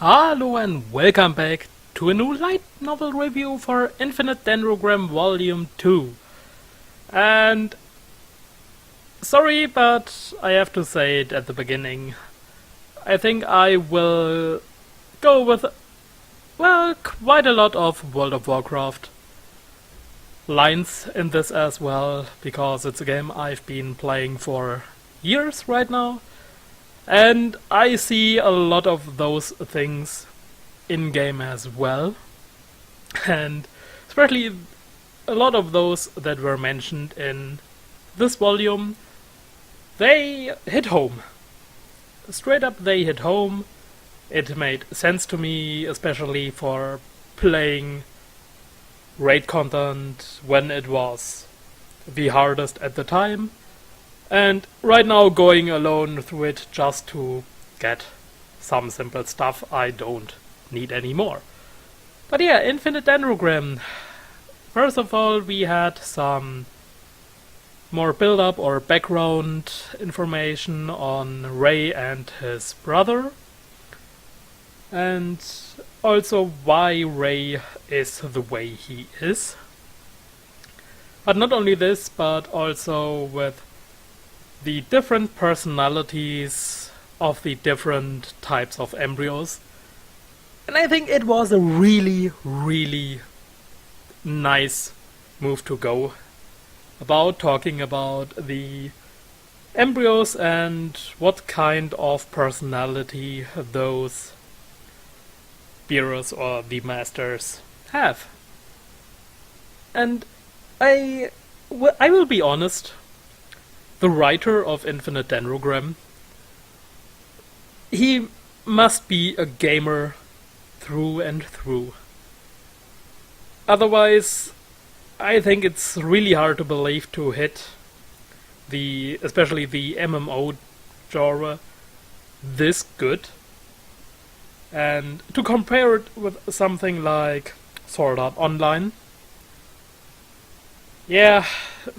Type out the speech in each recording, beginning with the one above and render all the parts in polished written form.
Hello and welcome back to a new light novel review for Infinite Dendrogram Volume 2. And sorry, but I have to say it at the beginning. I think I will go with, well, quite a lot of World of Warcraft lines in this as well, because it's a game I've been playing for years right now. And I see a lot of those things in-game as well. And especially a lot of those that were mentioned in this volume, they hit home. Straight up, they hit home. It made sense to me, especially for playing raid content when it was the hardest at the time. And right now going alone through it just to get some simple stuff I don't need anymore. But yeah, Infinite Dendrogram. First of all, we had some more build-up or background information on Ray and his brother. And also why Ray is the way he is. But not only this, but also with the different personalities of the different types of embryos. And I think it was a really, really nice move to go about talking about the embryos and what kind of personality those bearers or the masters have. And I will be honest, the writer of Infinite Dendrogram, he must be a gamer through and through. Otherwise, I think it's really hard to believe to hit especially the MMO genre this good. And to compare it with something like Sword Art Online, yeah,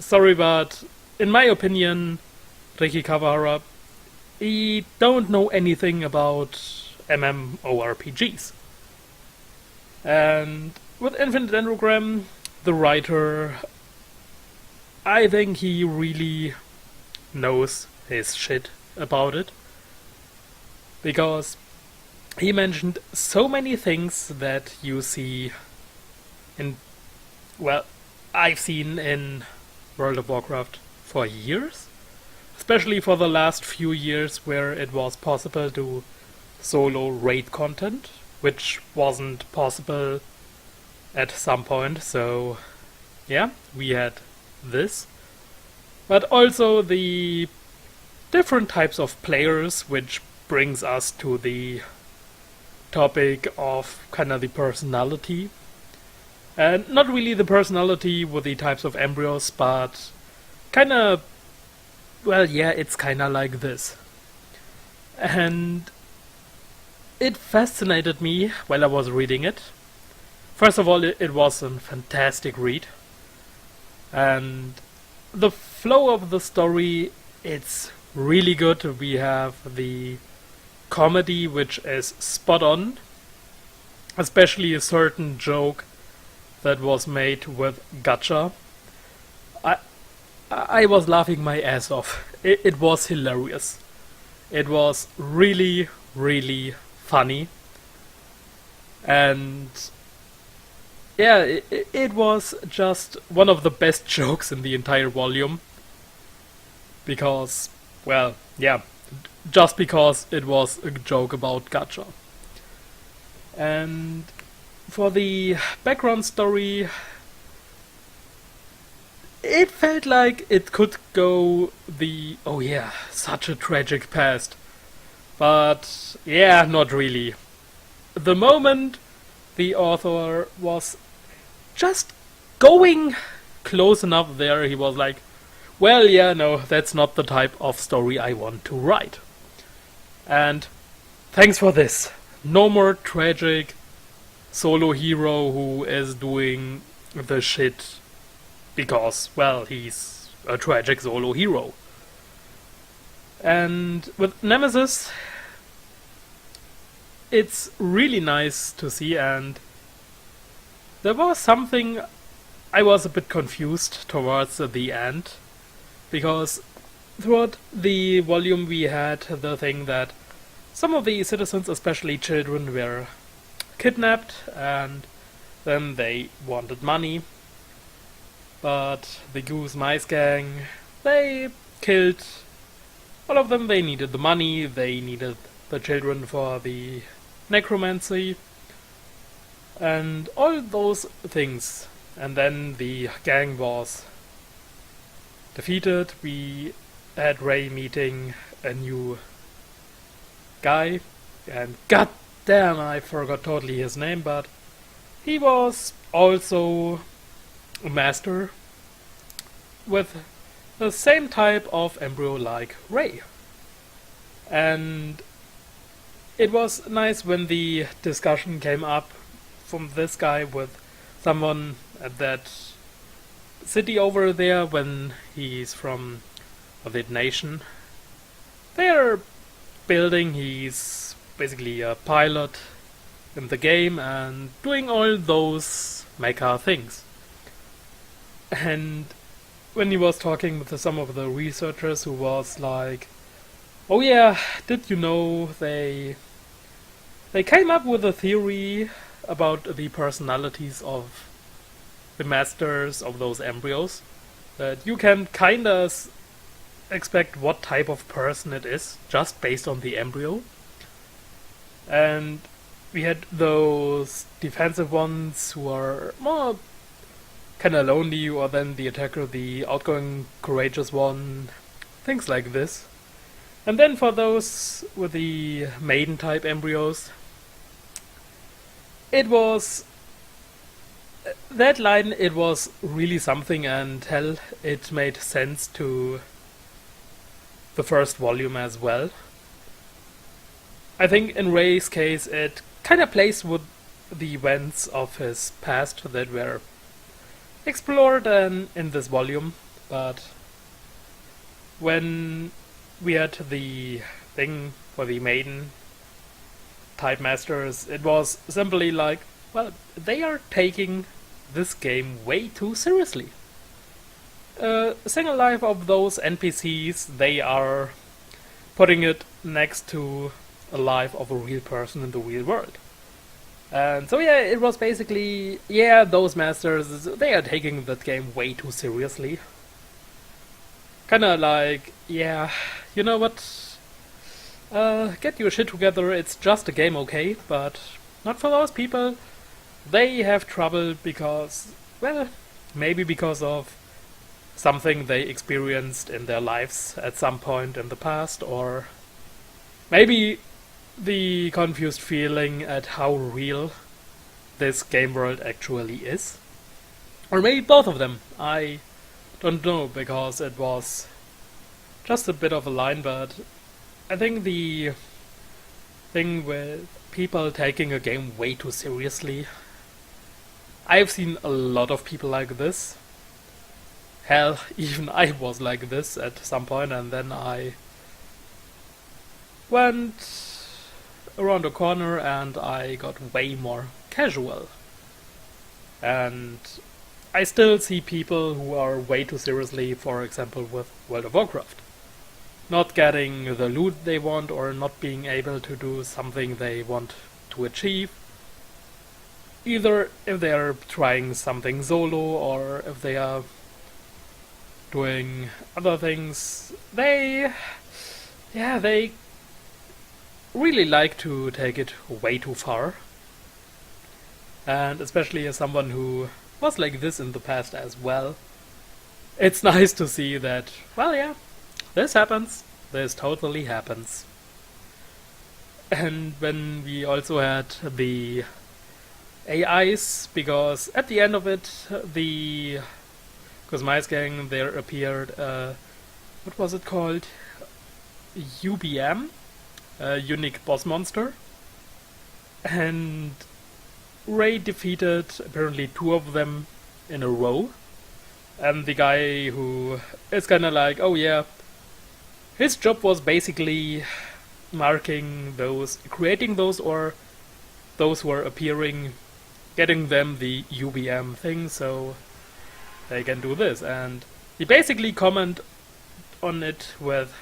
sorry, but in my opinion, Ricky Kawahara, he don't know anything about MMORPGs. And with Infinite Dendrogram, the writer, I think he really knows his shit about it. Because he mentioned so many things that you see in, well, I've seen in World of Warcraft for years, especially for the last few years where it was possible to solo raid content, which wasn't possible at some point, so yeah, we had this. But also the different types of players, which brings us to the topic of kind of the personality. And not really the personality with the types of embryos, but kinda, well, yeah, it's kinda like this. And it fascinated me while I was reading it. First of all, it was a fantastic read. And the flow of the story, it's really good. We have the comedy, which is spot on. Especially a certain joke that was made with gacha. I was laughing my ass off. It was hilarious. It was really, really funny. And yeah, it was just one of the best jokes in the entire volume. Because, well, yeah, just because it was a joke about gacha. And for the background story, it felt like it could go oh yeah, such a tragic past. But yeah, not really. The moment the author was just going close enough there, he was like, well, yeah, no, that's not the type of story I want to write. And thanks for this. No more tragic solo hero who is doing the shit because, well, he's a tragic solo hero. And with Nemesis, it's really nice to see, and there was something I was a bit confused towards the end, because throughout the volume we had the thing that some of the citizens, especially children, were kidnapped and then they wanted money. But the Goose Mice Gang, they killed all of them. They needed the money, they needed the children for the necromancy, and all those things. And then the gang was defeated. We had Ray meeting a new guy, and god damn, I forgot totally his name, but he was also a master with the same type of embryo like Ray. And it was nice when the discussion came up from this guy with someone at that city over there when he's from that nation. They're building, he's basically a pilot in the game and doing all those mecha things. And when he was talking with some of the researchers, who was like, oh yeah, did you know they came up with a theory about the personalities of the masters of those embryos, that you can kinda expect what type of person it is just based on the embryo. And we had those defensive ones who are more kinda lonely, or then the attacker, the outgoing courageous one, things like this. And then for those with the maiden type embryos, it was that line, it was really something, and hell, it made sense to the first volume as well. I think in Ray's case it kinda plays with the events of his past that were explored in this volume, but when we had the thing for the maiden type masters, it was simply like, well, they are taking this game way too seriously. A single life of those NPCs, they are putting it next to a life of a real person in the real world. And so yeah, it was basically, yeah, those masters, they are taking that game way too seriously. Kinda like, yeah, you know what, get your shit together, it's just a game, okay, but not for those people. They have trouble because, well, maybe because of something they experienced in their lives at some point in the past, or maybe the confused feeling at how real this game world actually is. Or maybe both of them. I don't know, because it was just a bit of a line, but I think the thing with people taking a game way too seriously, I've seen a lot of people like this. Hell, even I was like this at some point, and then I went around the corner and I got way more casual. And I still see people who are way too seriously, for example with World of Warcraft. Not getting the loot they want, or not being able to do something they want to achieve. Either if they are trying something solo, or if they are doing other things, they really like to take it way too far. And especially as someone who was like this in the past as well, it's nice to see that, well, yeah, this happens. This totally happens. And when we also had the AIs, because at the end of it, the Mice Gang, there appeared, what was it called? UBM, a unique boss monster. And Ray defeated apparently 2 of them in a row. And the guy who is kinda like, oh yeah, his job was basically marking those, creating those, or those who are appearing, getting them the UBM thing so they can do this. And he basically comment on it with,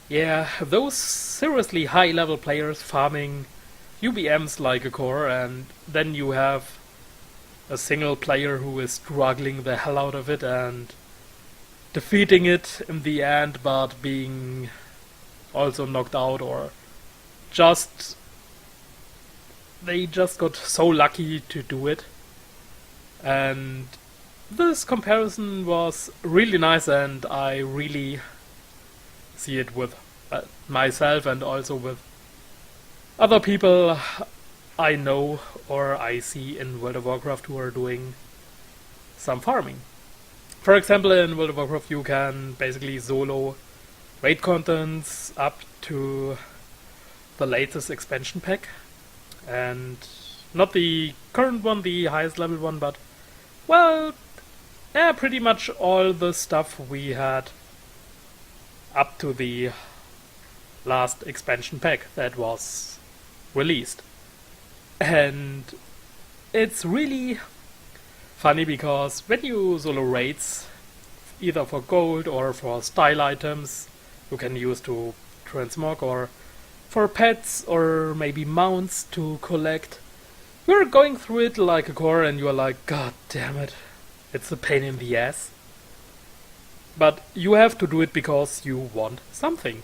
yeah, those seriously high level players farming UBMs like a core, and then you have a single player who is struggling the hell out of it and defeating it in the end, but being also knocked out, or just they just got so lucky to do it. And this comparison was really nice, and I really see it with myself and also with other people I know or I see in World of Warcraft who are doing some farming. For example, in World of Warcraft you can basically solo raid contents up to the latest expansion pack, and not the current one, the highest level one, but well, yeah, pretty much all the stuff we had up to the last expansion pack that was released. And it's really funny because when you solo raids, either for gold or for style items you can use to transmog, or for pets or maybe mounts to collect, you're going through it like a core and you're like, god damn it, it's a pain in the ass. But you have to do it because you want something.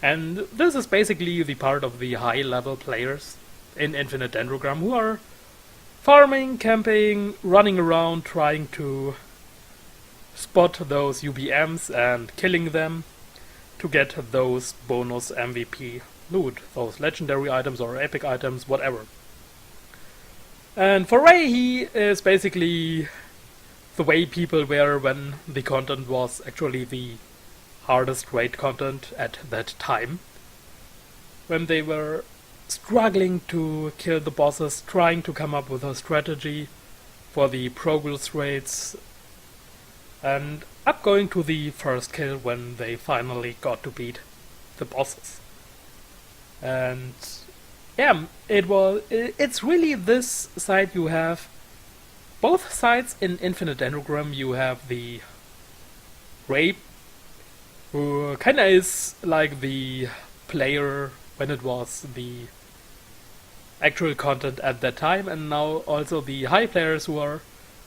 And this is basically the part of the high level players in Infinite Dendrogram who are farming, camping, running around, trying to spot those UBMs and killing them to get those bonus MVP loot, those legendary items or epic items, whatever. And for Ray, he is basically the way people were when the content was actually the hardest raid content at that time, when they were struggling to kill the bosses, trying to come up with a strategy for the progress raids, and up going to the first kill when they finally got to beat the bosses. And yeah, it's really this side. You have both sides in Infinite Dendrogram. You have the Ray, who kinda is like the player when it was the actual content at that time, and now also the high players who are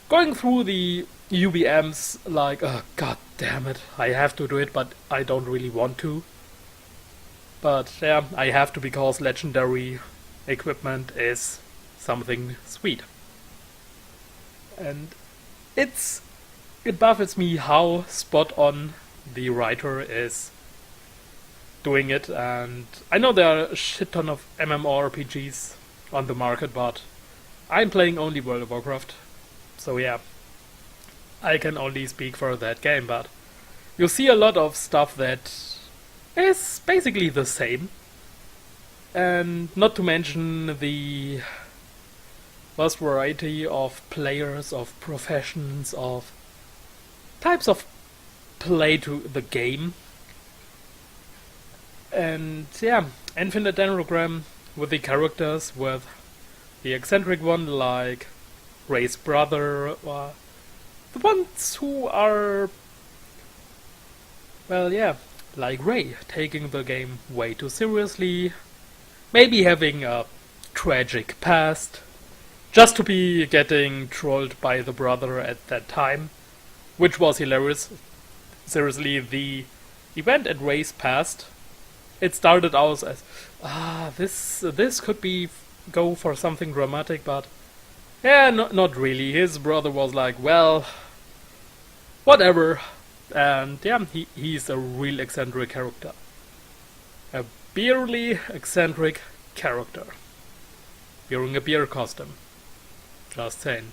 going through the UBMs like, oh god damn it, I have to do it, but I don't really want to. But yeah, I have to because legendary equipment is something sweet. And it baffles me how spot on the writer is doing it. And I know there are a shit ton of MMORPGs on the market, but I'm playing only World of Warcraft, so yeah, I can only speak for that game. But you see a lot of stuff that is basically the same, and not to mention the vast variety of players, of professions, of types of play to the game. And yeah, Infinite Dendrogram with the characters, with the eccentric one like Ray's brother, the ones who are, well yeah, like Ray, taking the game way too seriously, maybe having a tragic past, just to be getting trolled by the brother at that time, which was hilarious. Seriously, the event at Ray's past, it started out as, this could be go for something dramatic, but yeah, not really. His brother was like, well, whatever. And yeah, he's a real eccentric character. A beerly eccentric character. Wearing a beer costume. Just saying.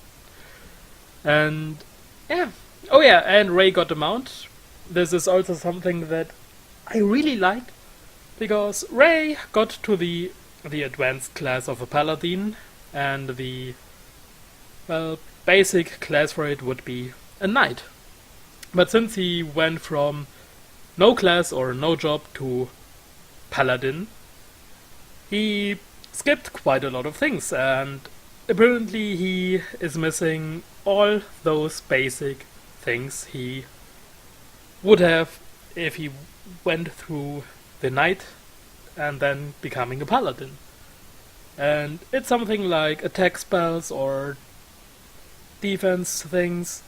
And yeah. Oh yeah, and Ray got a mount. This is also something that I really liked, because Ray got to the advanced class of a paladin, and the, well, basic class for it would be a knight. But since he went from no class or no job to paladin, he skipped quite a lot of things, and apparently he is missing all those basic things he would have if he went through the knight and then becoming a paladin. And it's something like attack spells or defense things,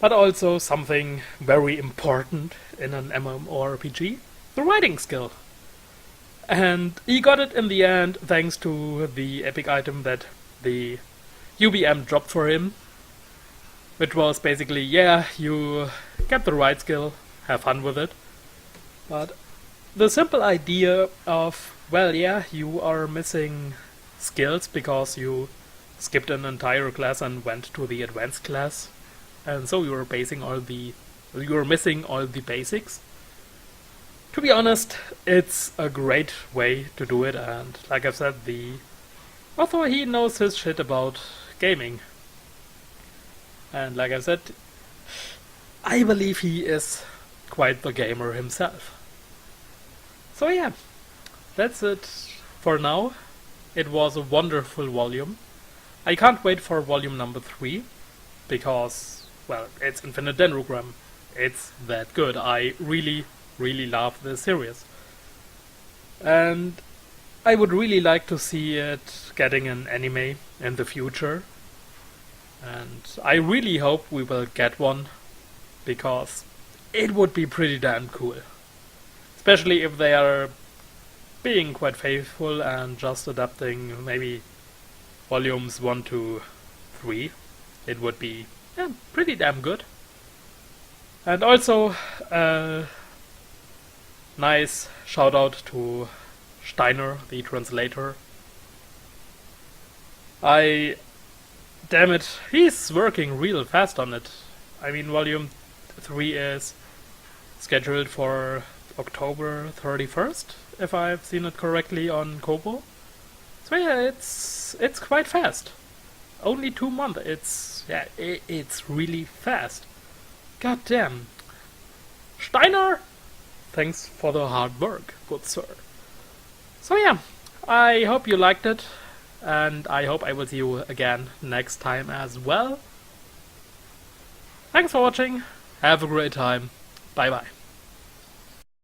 but also something very important in an MMORPG, the writing skill. And he got it in the end thanks to the epic item that the UBM dropped for him, which was basically, yeah, you get the right skill, have fun with it. But the simple idea of, well, yeah, you are missing skills because you skipped an entire class and went to the advanced class, and so you were missing all the basics. To be honest, it's a great way to do it, and like I've said, the author, he knows his shit about gaming. And like I said, I believe he is quite the gamer himself. So yeah, that's it for now. It was a wonderful volume. I can't wait for volume number 3, because, well, it's Infinite Dendrogram. It's that good. I really love this series. And I would really like to see it getting an anime in the future. And I really hope we will get one, because it would be pretty damn cool. Especially if they are being quite faithful and just adapting maybe volumes 1 to 3. It would be pretty damn good. And also, nice shout out to Steiner, the translator. Damn it, he's working real fast on it. I mean, volume 3 is scheduled for October 31st, if I've seen it correctly on Kobo. So yeah, it's quite fast. Only 2 months. It's really fast. God damn. Steiner! Thanks for the hard work, good sir. So yeah, I hope you liked it, and I hope I will see you again next time as well. Thanks for watching, have a great time, bye bye.